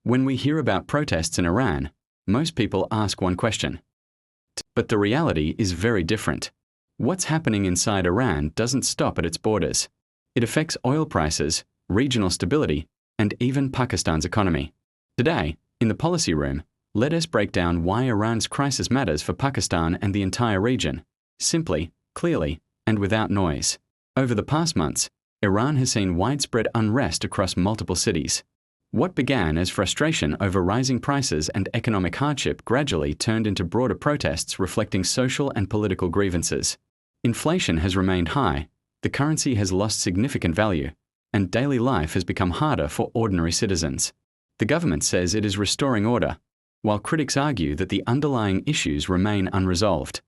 When we hear about protests in Iran, most people ask one question. But the reality is very different. What's happening inside Iran doesn't stop at its borders. It affects oil prices, regional stability, and even Pakistan's economy. Today, in the Policy Room, let us break down why Iran's crisis matters for Pakistan and the entire region, simply, clearly, and without noise. Over the past months, Iran has seen widespread unrest across multiple cities. What began as frustration over rising prices and economic hardship gradually turned into broader protests reflecting social and political grievances. Inflation has remained high, the currency has lost significant value, and daily life has become harder for ordinary citizens. The government says it is restoring order, while critics argue that the underlying issues remain unresolved.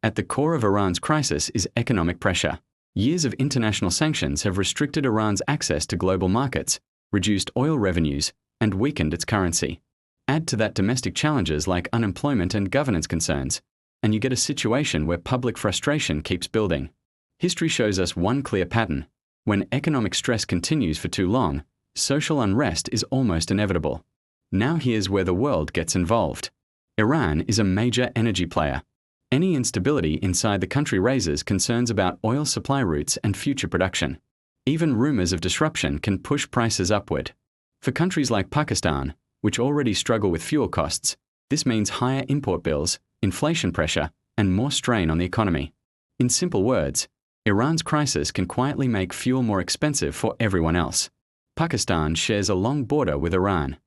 At the core of Iran's crisis is economic pressure. Years of international sanctions have restricted Iran's access to global markets, reduced oil revenues, and weakened its currency. Add to that domestic challenges like unemployment and governance concerns, and you get a situation where public frustration keeps building. History shows us one clear pattern. When economic stress continues for too long, social unrest is almost inevitable. Now here's where the world gets involved. Iran is a major energy player. Any instability inside the country raises concerns about oil supply routes and future production. Even rumors of disruption can push prices upward. For countries like Pakistan, which already struggle with fuel costs, this means higher import bills, inflation pressure, and more strain on the economy. In simple words, Iran's crisis can quietly make fuel more expensive for everyone else. Pakistan shares a long border with Iran.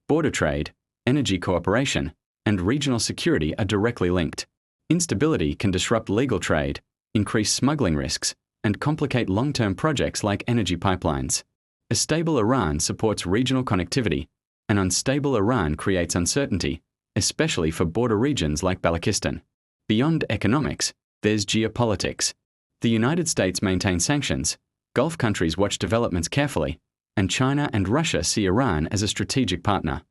Border trade, energy cooperation, and regional security are directly linked. Instability can disrupt legal trade, increase smuggling risks, and complicate long-term projects like energy pipelines. A stable Iran supports regional connectivity. An unstable Iran creates uncertainty, especially for border regions like Balochistan. Beyond economics, there's geopolitics. The United States maintains sanctions, Gulf countries watch developments carefully, and China and Russia see Iran as a strategic partner.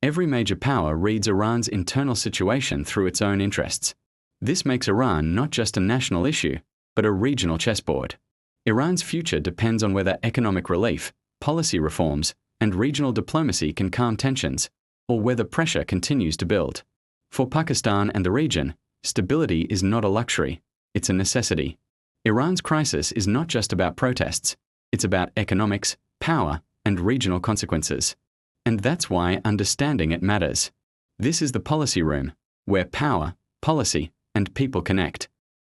Every major power reads Iran's internal situation through its own interests. This makes Iran not just a national issue, but a regional chessboard. Iran's future depends on whether economic relief, policy reforms, and regional diplomacy can calm tensions, or whether pressure continues to build. For Pakistan and the region, stability is not a luxury, it's a necessity. Iran's crisis is not just about protests, it's about economics, power, and regional consequences. And that's why understanding it matters. This is the Policy Room, where power, policy, and people connect.